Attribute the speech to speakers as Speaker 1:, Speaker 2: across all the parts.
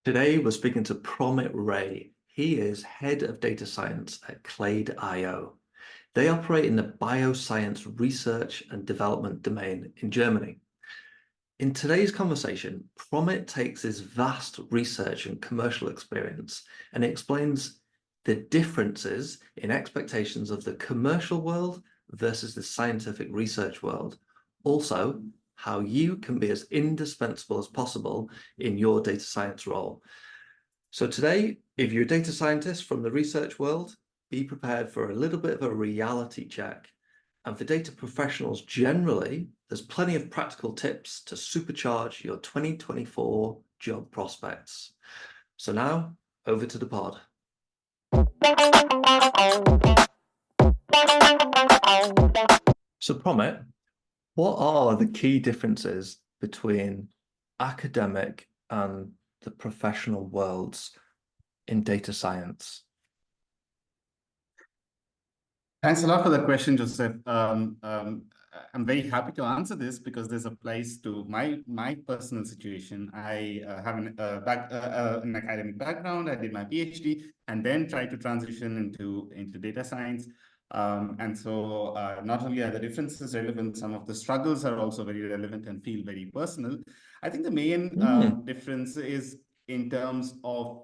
Speaker 1: Today, we're speaking to Promit Ray. He is head of data science at Clade.io. They operate in the bioscience research and development domain in Germany. In today's conversation, Promit takes his vast research and commercial experience and explains the differences in expectations of the commercial world versus the scientific research world. Also, how you can be as indispensable as possible in your data science role. So today, if you're a data scientist from the research world, be prepared for a little bit of a reality check. And for data professionals generally, there's plenty of practical tips to supercharge your 2024 job prospects. So now, over to the pod. So Promit, what are the key differences between academic and the professional worlds in data science?
Speaker 2: Thanks a lot for that question, Joseph. I'm very happy to answer this because this applies to my personal situation. I have an academic background. I did my PhD and then tried to transition into data science. And so not only are the differences relevant, some of the struggles are also very relevant and feel very personal. I think the main difference is in terms of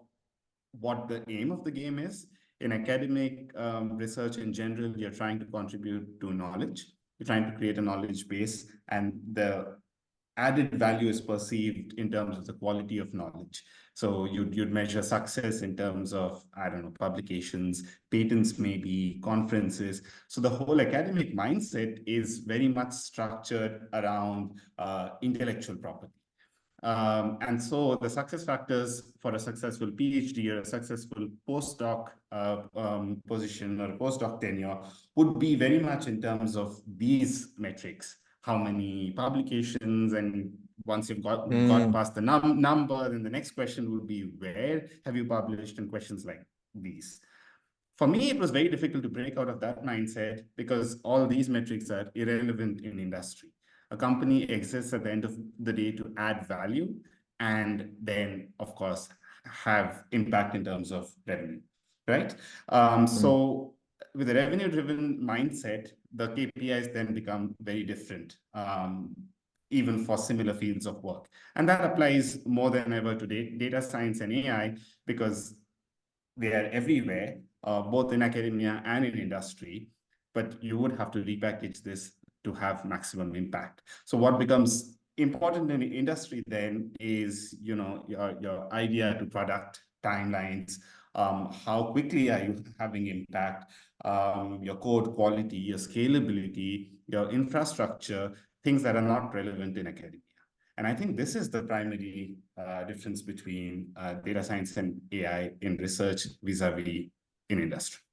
Speaker 2: what the aim of the game is. In academic research in general, you're trying to contribute to knowledge. You're trying to create a knowledge base, and the added value is perceived in terms of the quality of knowledge. So you'd measure success in terms of, I don't know, publications, patents, maybe conferences. So the whole academic mindset is very much structured around intellectual property. And so the success factors for a successful PhD or a successful postdoc position or postdoc tenure would be very much in terms of these metrics. How many publications, and once you've got past the number, then the next question would be, where have you published, and questions like these. For me, it was very difficult to break out of that mindset because all these metrics are irrelevant in industry. A company exists at the end of the day to add value and then, of course, have impact in terms of revenue, right? So with a revenue-driven mindset, the KPIs then become very different, even for similar fields of work. And that applies more than ever to data science and AI because they are everywhere, both in academia and in industry, but you would have to repackage this to have maximum impact. So what becomes important in the industry then is, your idea to product timelines, how quickly are you having impact, your code quality, your scalability, your infrastructure, things that are not relevant in academia. And I think this is the primary difference between data science and AI in research vis-a-vis in industry.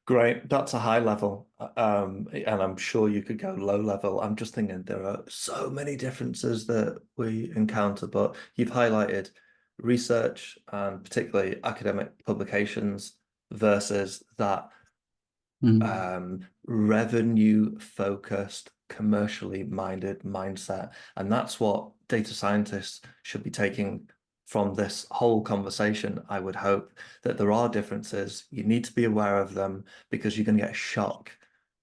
Speaker 1: Great. That's a high level. And I'm sure you could go low level. I'm just thinking there are so many differences that we encounter, but you've highlighted research and particularly academic publications versus that revenue-focused, commercially minded mindset. And that's what data scientists should be taking from this whole conversation. I would hope that there are differences. You need to be aware of them because you're going to get a shock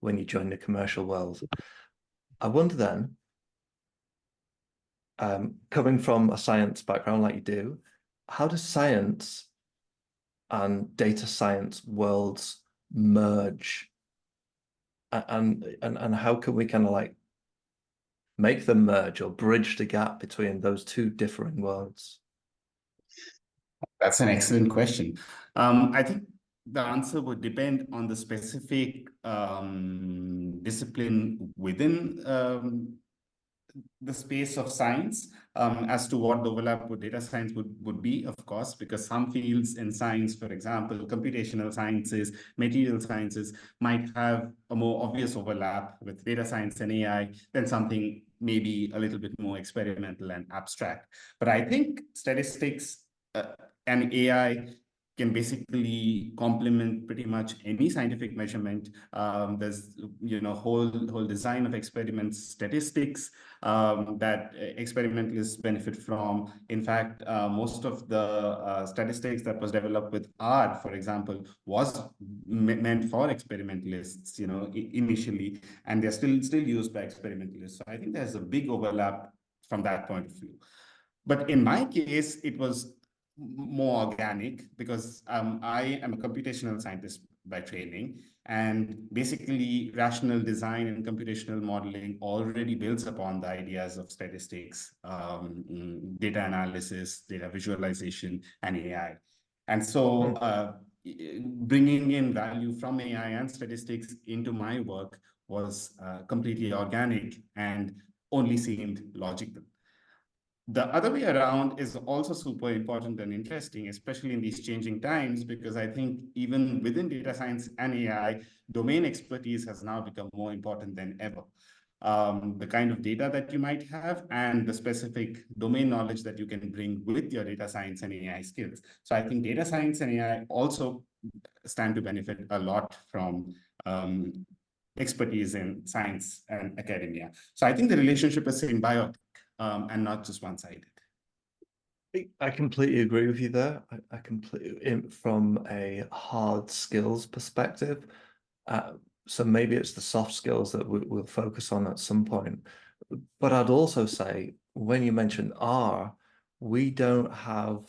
Speaker 1: when you join the commercial world. I wonder then, coming from a science background like you do, how does science and data science worlds merge? And how can we kind of like make them merge or bridge the gap between those two differing worlds?
Speaker 2: That's an excellent question. I think the answer would depend on the specific discipline within the space of science, as to what the overlap with data science would be, of course, because some fields in science, for example, computational sciences, material sciences, might have a more obvious overlap with data science and AI than something maybe a little bit more experimental and abstract. But I think statistics and AI can basically complement pretty much any scientific measurement. There's whole design of experiments, statistics that experimentalists benefit from. In fact, most of the statistics that was developed with R, for example, was meant for experimentalists, initially, and they're still used by experimentalists. So I think there's a big overlap from that point of view. But in my case, it was more organic because I am a computational scientist by training, and basically rational design and computational modeling already builds upon the ideas of statistics, data analysis, data visualization, and AI. And so bringing in value from AI and statistics into my work was completely organic and only seemed logical. The other way around is also super important and interesting, especially in these changing times, because I think even within data science and AI, domain expertise has now become more important than ever. The kind of data that you might have and the specific domain knowledge that you can bring with your data science and AI skills. So I think data science and AI also stand to benefit a lot from expertise in science and academia. So I think the relationship is symbiotic. And not just one-sided.
Speaker 1: I completely agree with you there. I completely, from a hard skills perspective. So maybe it's the soft skills that we'll focus on at some point. But I'd also say, when you mentioned R, we don't have,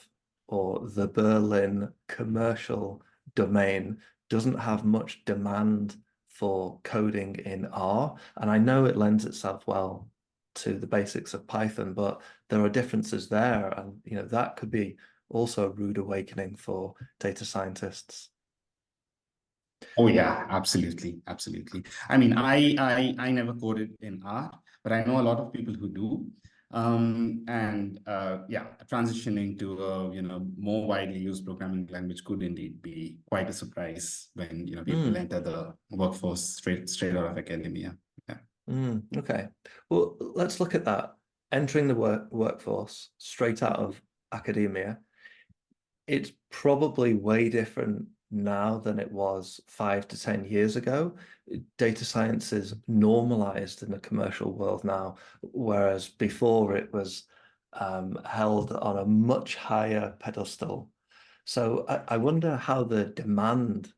Speaker 1: or the Berlin commercial domain doesn't have much demand for coding in R. And I know it lends itself well to the basics of Python, but there are differences there, and that could be also a rude awakening for data scientists.
Speaker 2: Oh yeah, absolutely, absolutely. I mean, I never coded in R, but I know a lot of people who do. Yeah, transitioning to a more widely used programming language could indeed be quite a surprise when people enter the workforce straight out of academia. Yeah.
Speaker 1: Okay. Well, let's look at that. Entering the workforce straight out of academia, it's probably way different now than it was 5 to 10 years ago. Data science is normalized in the commercial world now, whereas before it was held on a much higher pedestal. So I wonder how the demand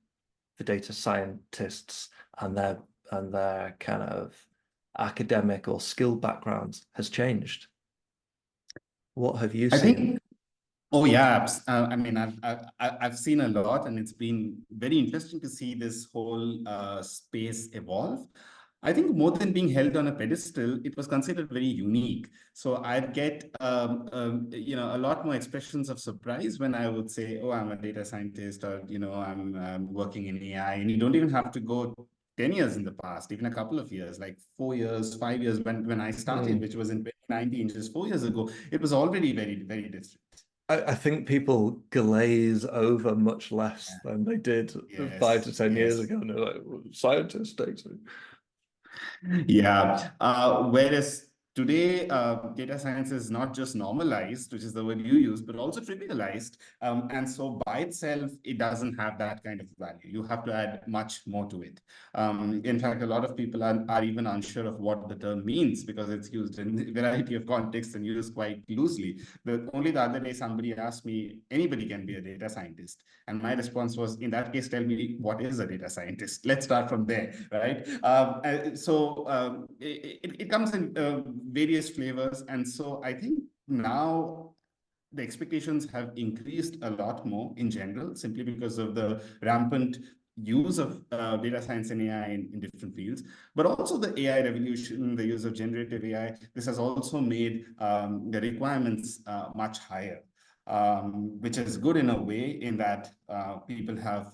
Speaker 1: for data scientists and their kind of academic or skill backgrounds has changed. What have you
Speaker 2: I
Speaker 1: seen?
Speaker 2: think, oh yeah, I mean, I've seen a lot, and it's been very interesting to see this whole space evolve. I think more than being held on a pedestal, it was considered very unique. So I'd get, a lot more expressions of surprise when I would say, "Oh, I'm a data scientist," or I'm working in AI, and you don't even have to go 10 years in the past, even a couple of years, like 4 years, 5 years when I started, which was in 2019, just 4 years ago, it was already very, very different.
Speaker 1: I think people glaze over much less than they did 5 to 10 years ago. And they're like, well, scientists, data.
Speaker 2: Yeah. Whereas today, data science is not just normalized, which is the word you use, but also trivialized. And so by itself, it doesn't have that kind of value. You have to add much more to it. In fact, a lot of people are even unsure of what the term means because it's used in a variety of contexts and used quite loosely. But only the other day, somebody asked me, anybody can be a data scientist. And my response was, in that case, tell me, what is a data scientist? Let's start from there, right? It comes in various flavors. And so I think now the expectations have increased a lot more in general, simply because of the rampant use of data science and AI in different fields, but also the AI revolution, the use of generative AI. This has also made the requirements much higher. Which is good in a way, in that people have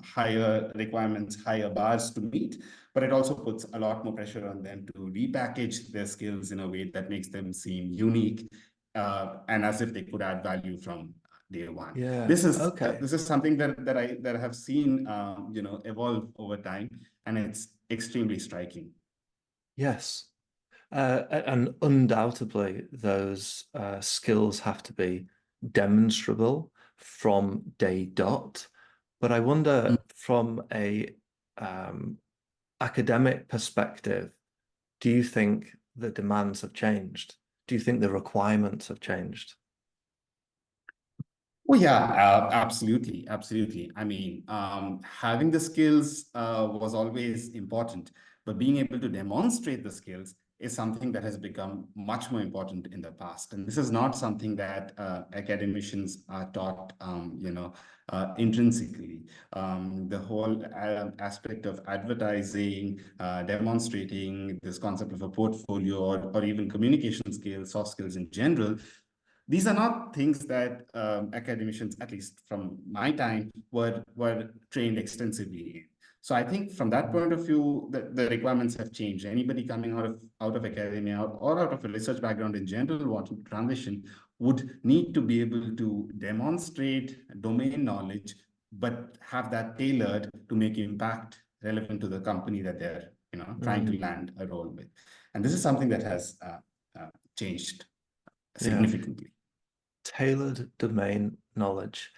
Speaker 2: higher requirements, higher bars to meet, but it also puts a lot more pressure on them to repackage their skills in a way that makes them seem unique and as if they could add value from day one.
Speaker 1: Yeah.
Speaker 2: This is
Speaker 1: Okay.
Speaker 2: this is something that I have seen evolve over time, and it's extremely striking.
Speaker 1: Yes. And undoubtedly, those skills have to be demonstrable from day dot. But I wonder from a academic perspective, do you think the demands have changed? Do you think the requirements have changed?
Speaker 2: Oh yeah, absolutely, absolutely. I mean, having the skills was always important, but being able to demonstrate the skills is something that has become much more important in the past. And this is not something that academicians are taught, intrinsically. The whole aspect of advertising, demonstrating this concept of a portfolio, or even communication skills, soft skills in general, these are not things that academicians, at least from my time, were trained extensively in. So I think from that point of view, the requirements have changed. Anybody coming out of academia or out of a research background in general wanting to transition would need to be able to demonstrate domain knowledge, but have that tailored to make impact relevant to the company that they're trying to land a role with. And this is something that has changed
Speaker 1: Yeah.
Speaker 2: significantly.
Speaker 1: Tailored domain knowledge.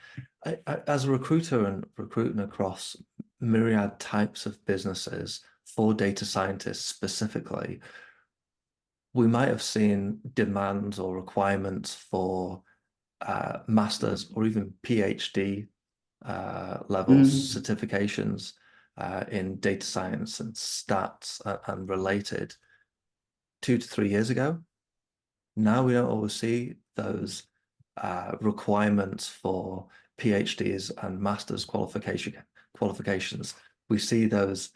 Speaker 1: As a recruiter and recruiting across myriad types of businesses for data scientists specifically, we might have seen demands or requirements for master's or even PhD levels certifications in data science and stats and related 2 to 3 years ago. Now we don't always see those requirements for PhDs and master's qualifications. We see those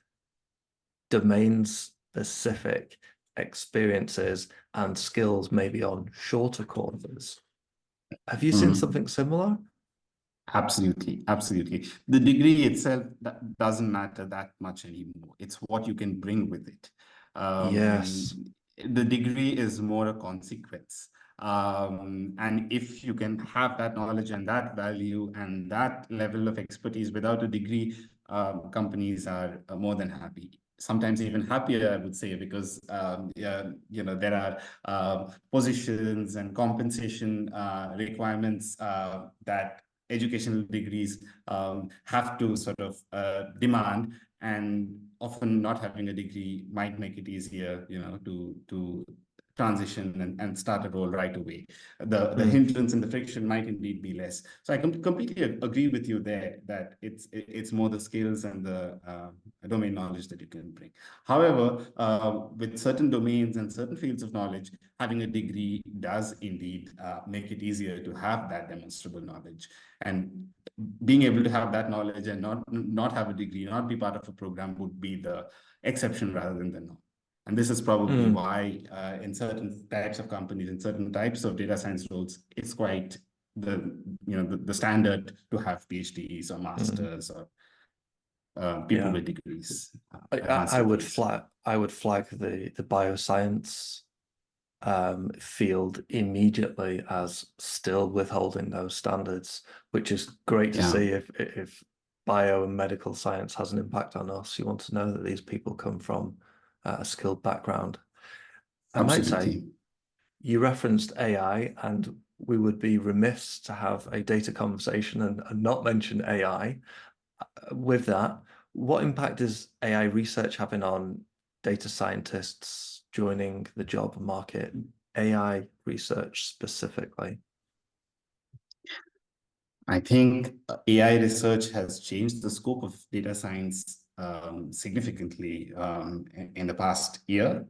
Speaker 1: domain-specific experiences and skills maybe on shorter courses. Have you seen something similar?
Speaker 2: Absolutely, absolutely. The degree itself doesn't matter that much anymore. It's what you can bring with it.
Speaker 1: Yes.
Speaker 2: The degree is more a consequence. And if you can have that knowledge and that value and that level of expertise without a degree, companies are more than happy. Sometimes even happier, I would say, because there are positions and compensation requirements that educational degrees have to sort of demand, and often not having a degree might make it easier, to transition and start a role right away. The hindrance and the friction might indeed be less. So I completely agree with you there that it's more the skills and the domain knowledge that you can bring. However, with certain domains and certain fields of knowledge, having a degree does indeed make it easier to have that demonstrable knowledge. And being able to have that knowledge and not have a degree, not be part of a program, would be the exception rather than the norm. And this is probably why in certain types of companies, in certain types of data science roles, it's quite the standard to have PhDs or masters or people with degrees.
Speaker 1: I would flag the bioscience field immediately as still withholding those standards, which is great to see. If bio and medical science has an impact on us, you want to know that these people come from a skilled background. I might say you referenced AI, and we would be remiss to have a data conversation and not mention AI. With that, what impact is AI research having on data scientists joining the job market, AI research specifically?
Speaker 2: I think AI research has changed the scope of data science significantly in the past year,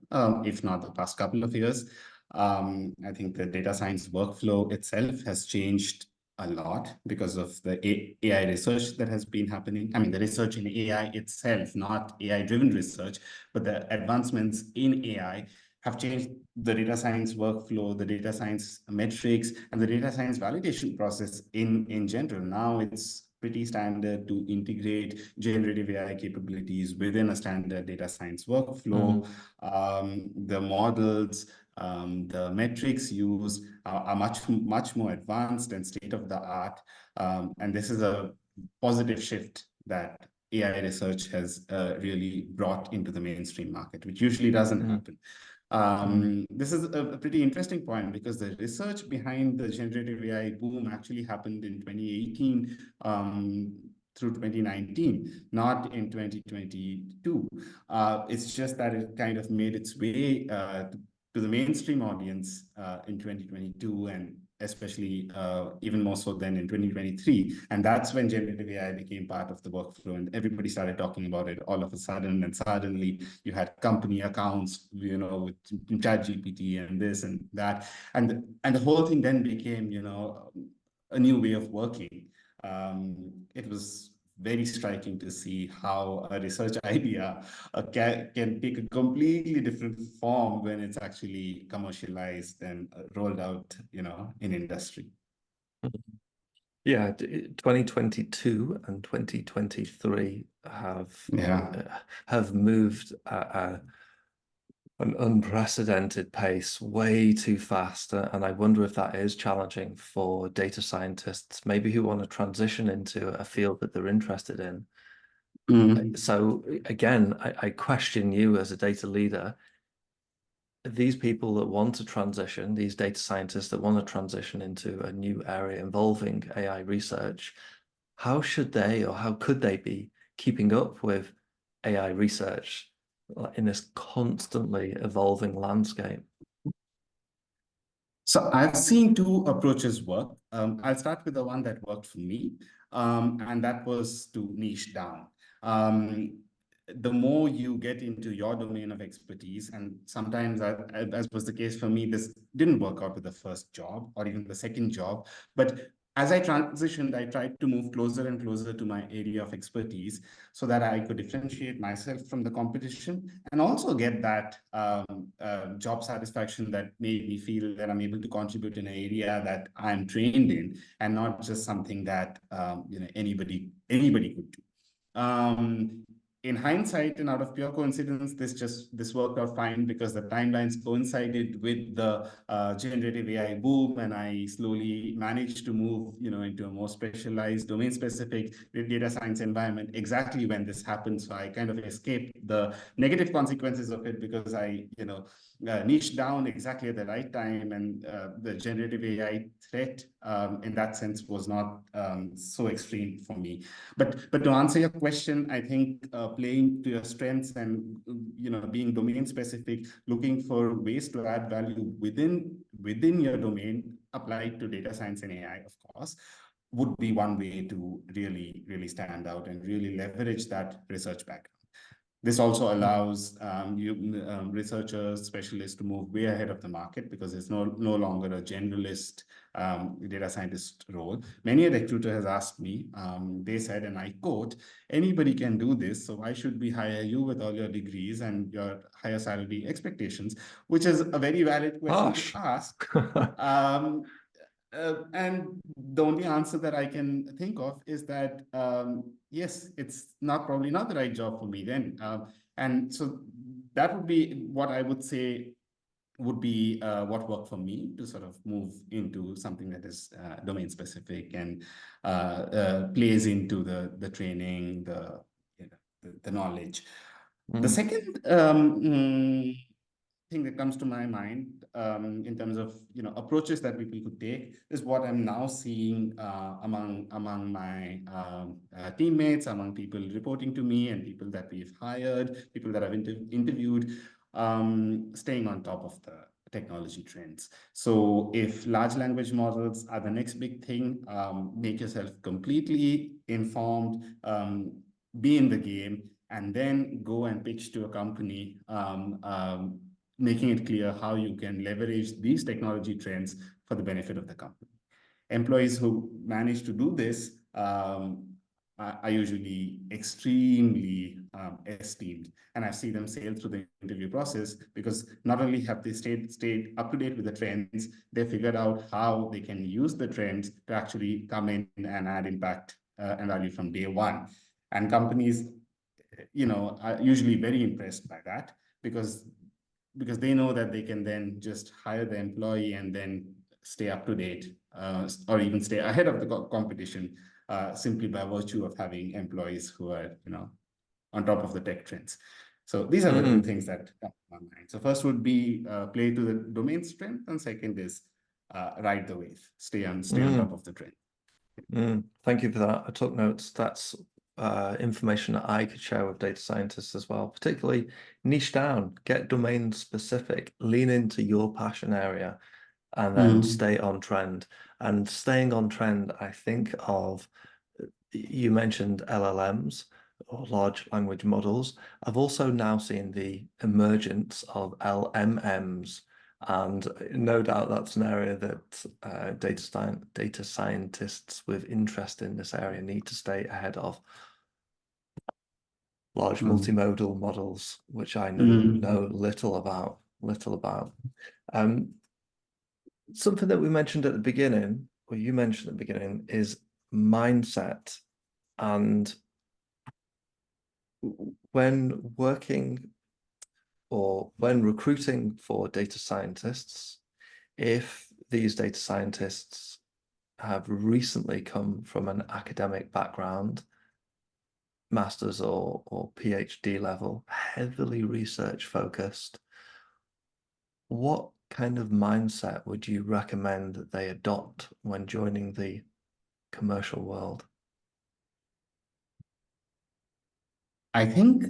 Speaker 2: if not the past couple of years. I think the data science workflow itself has changed a lot because of the AI research that has been happening. I mean, the research in AI itself, not AI-driven research, but the advancements in AI have changed the data science workflow, the data science metrics, and the data science validation process in general. Now it's pretty standard to integrate generative AI capabilities within a standard data science workflow. The models, the metrics used are much more advanced and state of the art. And this is a positive shift that AI research has really brought into the mainstream market, which usually doesn't happen. This is a pretty interesting point because the research behind the generative AI boom actually happened in 2018 through 2019, not in 2022. It's just that it kind of made its way to the mainstream audience in 2022, and especially even more so than in 2023. And that's when generative AI became part of the workflow and everybody started talking about it all of a sudden. And suddenly you had company accounts, with ChatGPT and this and that. And the whole thing then became, a new way of working. It was very striking to see how a research idea can take a completely different form when it's actually commercialized and rolled out, in industry.
Speaker 1: Yeah, 2022 and 2023 have moved at an unprecedented pace, way too fast. And I wonder if that is challenging for data scientists, maybe who want to transition into a field that they're interested in. So again, I question you as a data leader. These people that want to transition, these data scientists that want to transition into a new area involving AI research, how should they or how could they be keeping up with AI research in this constantly evolving landscape?
Speaker 2: So I've seen two approaches work. I'll start with the one that worked for me, and that was to niche down. The more you get into your domain of expertise, and sometimes, as was the case for me, this didn't work out with the first job or even the second job, but as I transitioned, I tried to move closer and closer to my area of expertise so that I could differentiate myself from the competition and also get that job satisfaction that made me feel that I'm able to contribute in an area that I'm trained in and not just something that anybody could do. In hindsight and out of pure coincidence, this worked out fine because the timelines coincided with the generative AI boom, and I slowly managed to move, into a more specialized, domain-specific data science environment exactly when this happened. So I kind of escaped the negative consequences of it because I, niched down exactly at the right time, and the generative AI threat, in that sense, was not so extreme for me. But to answer your question, I think playing to your strengths and being domain specific, looking for ways to add value within your domain, applied to data science and AI, of course, would be one way to really stand out and really leverage that research background. This also allows researchers, specialists to move way ahead of the market because it's no longer a generalist data scientist role. Many a recruiter has asked me, they said, and I quote, "Anybody can do this, so why should we hire you with all your degrees and your higher salary expectations?" Which is a very valid question to ask. And the only answer that I can think of is that, yes, it's probably not the right job for me then. And so that would be what I would say would be what worked for me to sort of move into something that is domain specific and plays into the training, the knowledge. The second thing that comes to my mind in terms of approaches that people could take is what I'm now seeing among my teammates, among people reporting to me, and people that we've hired, people that I've interviewed, staying on top of the technology trends. So if large language models are the next big thing, make yourself completely informed, be in the game, and then go and pitch to a company, making it clear how you can leverage these technology trends for the benefit of the company. Employees who manage to do this are usually extremely esteemed, and I see them sail through the interview process because not only have they stayed up to date with the trends, they figured out how they can use the trends to actually come in and add impact and value from day one. And companies, are usually very impressed by that because they know that they can then just hire the employee and then stay up to date or even stay ahead of the competition simply by virtue of having employees who are, on top of the tech trends. So these are the two things that come to my mind. So first would be play to the domain strength, and second is ride the wave, stay on top of the trend.
Speaker 1: Thank you for that. I took notes. That's information that I could share with data scientists as well, particularly niche down, get domain specific, lean into your passion area, and then stay on trend. And staying on trend, I think of, you mentioned LLMs or large language models. I've also now seen the emergence of LMMs, and no doubt that's an area that data scientists with interest in this area need to stay ahead of. Large multimodal models, which I know little about. Something that we mentioned at the beginning, or you mentioned at the beginning, is mindset. And when working or when recruiting for data scientists, if these data scientists have recently come from an academic background, master's or PhD level, heavily research focused, what kind of mindset would you recommend that they adopt when joining the commercial world?
Speaker 2: I think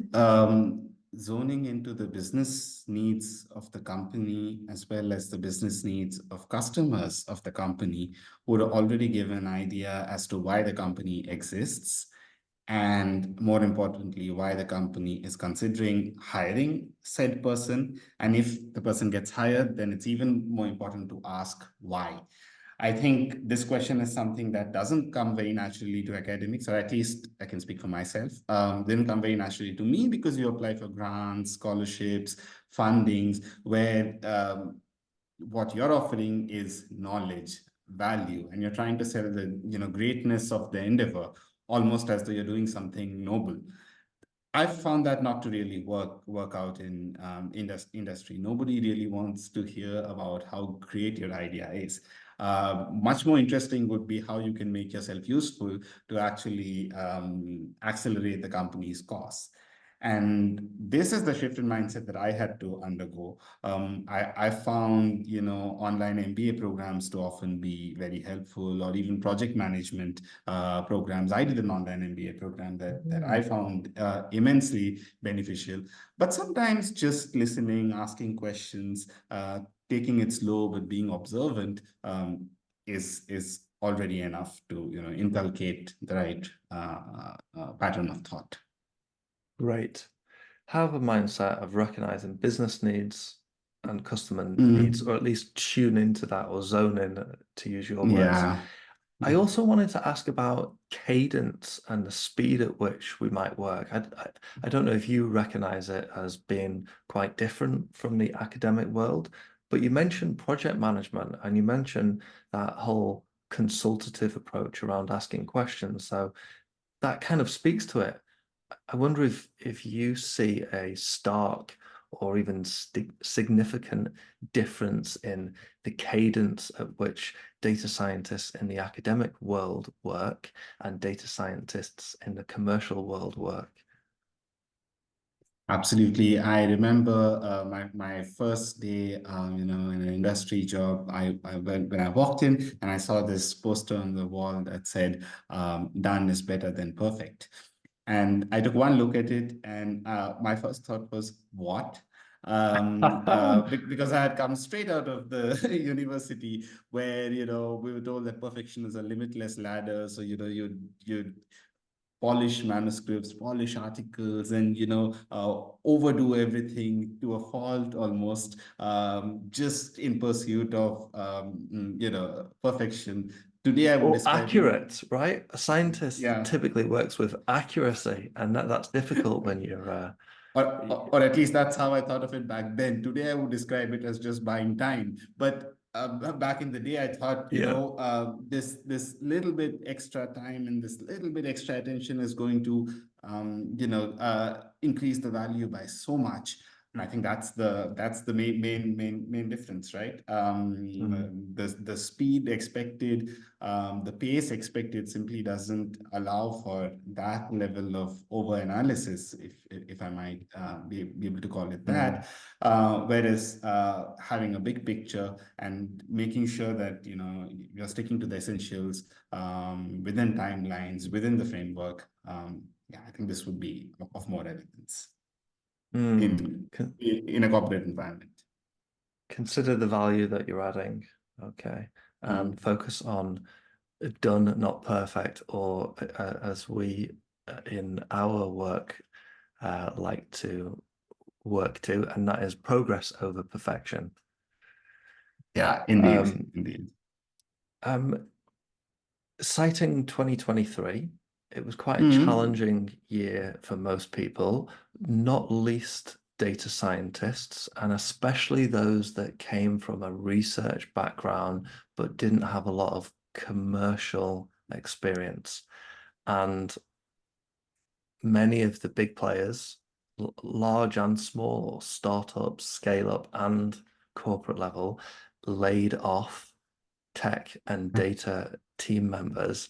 Speaker 2: zoning into the business needs of the company as well as the business needs of customers of the company would already give an idea as to why the company exists, and more importantly, why the company is considering hiring said person. And if the person gets hired, then it's even more important to ask why. I think this question is something that doesn't come very naturally to academics, or at least I can speak for myself. Didn't come very naturally to me because you apply for grants, scholarships, fundings, where what you're offering is knowledge, value, and you're trying to sell the greatness of the endeavor, almost as though you're doing something noble. I've found that not to really work out in industry. Nobody really wants to hear about how great your idea is. Much more interesting would be how you can make yourself useful to actually accelerate the company's costs. And this is the shift in mindset that I had to undergo. I found, online MBA programs to often be very helpful, or even project management programs. I did an online MBA program that I found immensely beneficial. But sometimes just listening, asking questions, taking it slow, but being observant is already enough to inculcate the right pattern of thought.
Speaker 1: Great. Have a mindset of recognizing business needs and customer needs, or at least tune into that or zone in, to use your words.
Speaker 2: Yeah.
Speaker 1: I also wanted to ask about cadence and the speed at which we might work. I don't know if you recognize it as being quite different from the academic world, but you mentioned project management and you mentioned that whole consultative approach around asking questions. So that kind of speaks to it. I wonder if you see a stark or even significant difference in the cadence at which data scientists in the academic world work and data scientists in the commercial world work.
Speaker 2: Absolutely. I remember my first day, in an industry job. When I walked in and I saw this poster on the wall that said, "Done is better than perfect." And I took one look at it, and my first thought was, "What?" Because I had come straight out of the university where we were told that perfection is a limitless ladder. So you'd polish manuscripts, polish articles, and overdo everything to a fault almost, just in pursuit of perfection. Today, I would describe
Speaker 1: accurate, right? A scientist
Speaker 2: Yeah.
Speaker 1: typically works with accuracy, and that's difficult when you're
Speaker 2: or at least that's how I thought of it back then. Today, I would describe it as just buying time. But back in the day, I thought, this little bit extra time and this little bit extra attention is going to, increase the value by so much. I think that's the main difference, right? The speed expected, the pace expected simply doesn't allow for that level of over analysis, if I might be able to call it that. Whereas having a big picture and making sure that you're sticking to the essentials within timelines, within the framework. Yeah, I think this would be of more relevance in a corporate environment.
Speaker 1: Consider the value that you're adding, okay, and focus on done, not perfect, or as we in our work like to work to, and that is progress over perfection.
Speaker 2: Yeah, indeed.
Speaker 1: Citing 2023, it was quite a challenging year for most people, not least data scientists, and especially those that came from a research background but didn't have a lot of commercial experience. And many of the big players, large and small, startups, scale up, and corporate level, laid off tech and data team members.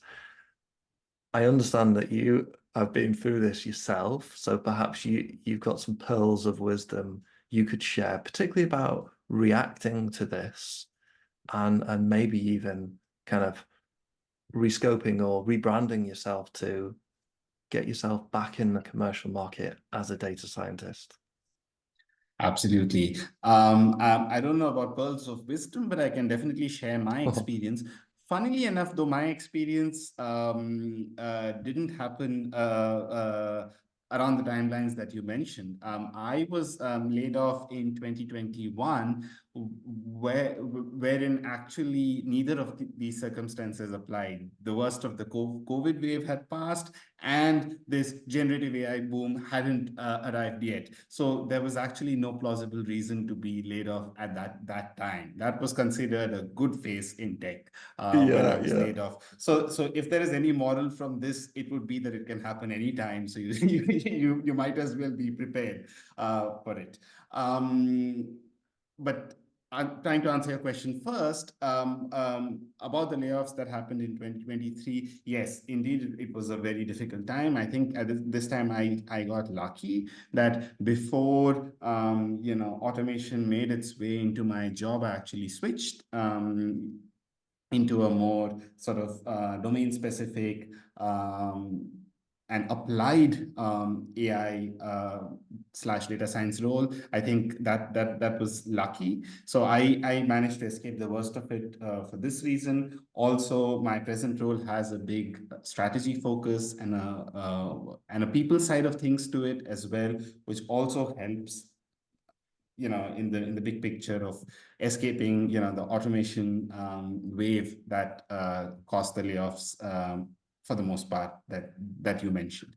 Speaker 1: I understand that you have been through this yourself, so perhaps you've got some pearls of wisdom you could share, particularly about reacting to this and maybe even kind of rescoping or rebranding yourself to get yourself back in the commercial market as a data scientist.
Speaker 2: Absolutely. I don't know about pearls of wisdom, but I can definitely share my experience. Funnily enough, though, my experience didn't happen around the timelines that you mentioned. I was laid off in 2021, wherein actually neither of these circumstances applied. The worst of the COVID wave had passed, and this generative AI boom hadn't arrived yet. So there was actually no plausible reason to be laid off at that time. That was considered a good phase in tech when I was laid off. So if there is any moral from this, it would be that it can happen anytime. So you might as well be prepared for it. But I'm trying to answer your question first about the layoffs that happened in 2023. Yes, indeed, it was a very difficult time. I think at this time I got lucky that before automation made its way into my job, I actually switched into a more sort of domain specific and applied AI / data science role. I think that was lucky. So I managed to escape the worst of it for this reason. Also, my present role has a big strategy focus and a people side of things to it as well, which also helps in the big picture of escaping the automation wave that caused the layoffs for the most part that you mentioned.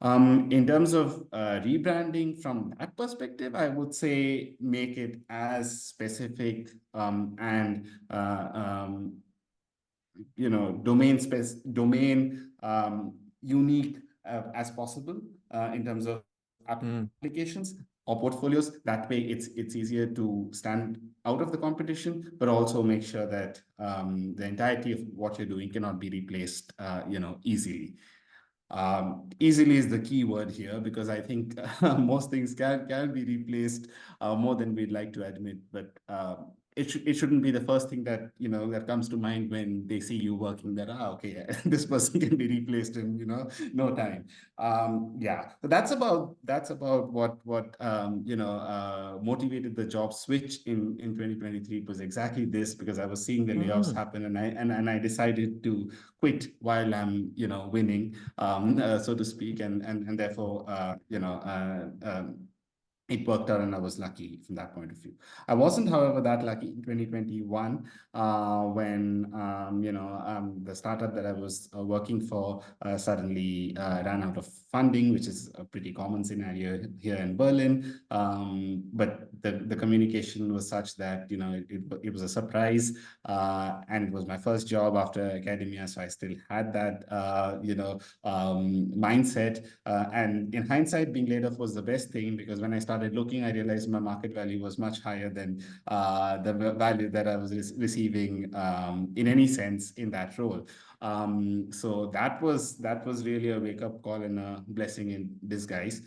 Speaker 2: In terms of rebranding from that perspective, I would say make it as specific and domain unique as possible in terms of applications or portfolios. That way it's easier to stand out of the competition, but also make sure that the entirety of what you're doing cannot be replaced easily. Easily is the key word here, because I think most things can be replaced more than we'd like to admit, but it shouldn't be the first thing that that comes to mind when they see you working, that okay, this person can be replaced in no time. Yeah, so that's about what motivated the job switch in 2023. It was exactly this, because I was seeing the layoffs happen, and I decided to quit while I'm winning, so to speak, and therefore it worked out, and I was lucky from that point of view. I wasn't, however, that lucky in 2021 when the startup that I was working for suddenly ran out of funding, which is a pretty common scenario here in Berlin. But the communication was such that it was a surprise, and it was my first job after academia, so I still had that mindset. And in hindsight, being laid off was the best thing, because when I started started looking, I realized my market value was much higher than the value that I was receiving in any sense in that role. So that was really a wake-up call and a blessing in disguise,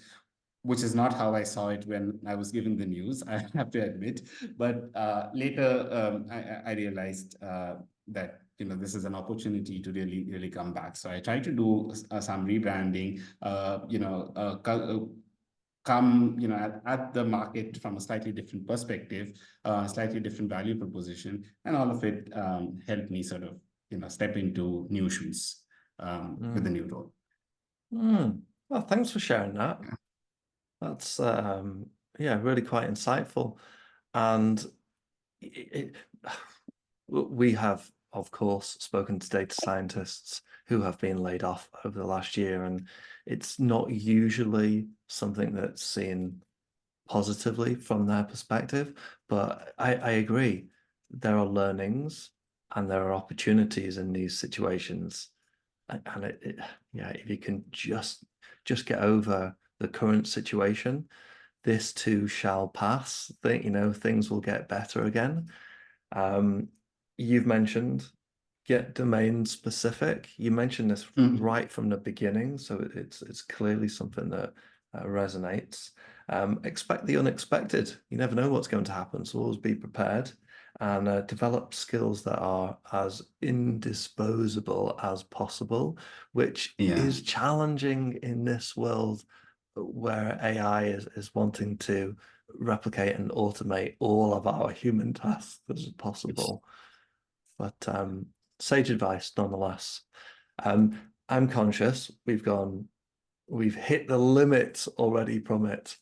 Speaker 2: which is not how I saw it when I was given the news, I have to admit. But later, I realized that this is an opportunity to really come back. So I tried to do some rebranding, come at the market from a slightly different perspective, slightly different value proposition, and all of it helped me sort of step into new shoes with the new role.
Speaker 1: Well, thanks for sharing that.
Speaker 2: Yeah.
Speaker 1: That's really quite insightful. And we have, of course, spoken to data scientists who have been laid off over the last year, and it's not usually something that's seen positively from their perspective. But I agree, there are learnings and there are opportunities in these situations. And if you can just get over the current situation, this too shall pass. Things will get better again. You've mentioned get domain specific. You mentioned this right from the beginning, so it's clearly something that resonates. Expect the unexpected. You never know what's going to happen, so always be prepared and develop skills that are as indisposable as possible, which is challenging in this world where AI is wanting to replicate and automate all of our human tasks as possible. But sage advice nonetheless. I'm conscious we've hit the limit already, Promit.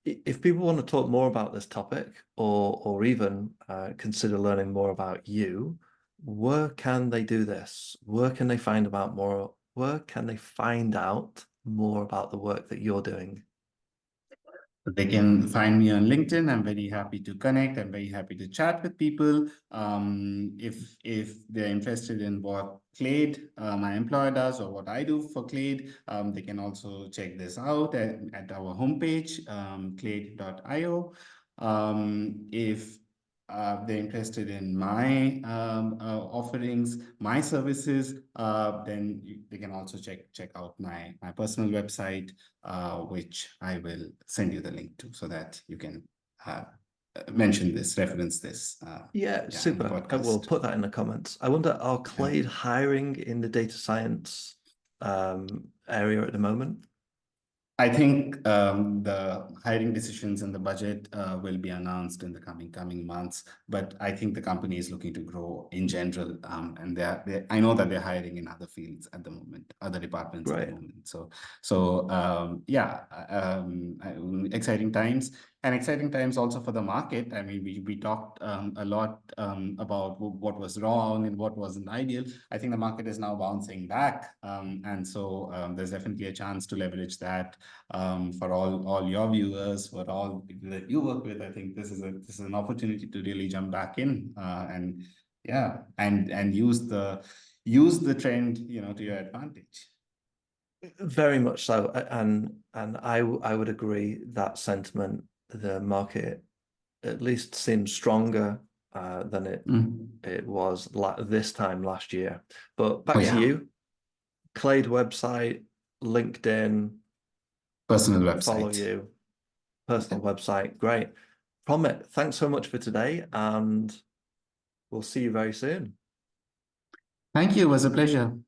Speaker 1: If people want to talk more about this topic or even consider learning more about you, where can they do this? Where can they find out more about the work that you're doing?
Speaker 2: They can find me on LinkedIn. I'm very happy to connect. I'm very happy to chat with people. If they're interested in what Clade, my employer, does, or what I do for Clade, they can also check this out at our homepage, clade.io. If they're interested in my offerings, my services, then they can also check out my personal website, which I will send you the link to, so that you can reference this.
Speaker 1: Super. I will put that in the comments. I wonder, are Clade hiring in the data science area at the moment?
Speaker 2: I think the hiring decisions and the budget will be announced in the coming months. But I think the company is looking to grow in general, and I know that they're hiring in other fields at the moment, other departments at the moment. Exciting times. And exciting times also for the market. I mean, we talked a lot about what was wrong and what wasn't ideal. I think the market is now bouncing back. And so there's definitely a chance to leverage that for all your viewers, for all people that you work with. I think this is an opportunity to really jump back in and use the trend, to your advantage.
Speaker 1: Very much so. And I would agree that sentiment. The market at least seems stronger than it was this time last year. But back to you. Clade website, LinkedIn,
Speaker 2: personal website.
Speaker 1: Follow you, personal website. Great. Promit, thanks so much for today, and we'll see you very soon.
Speaker 2: Thank you. It was a pleasure.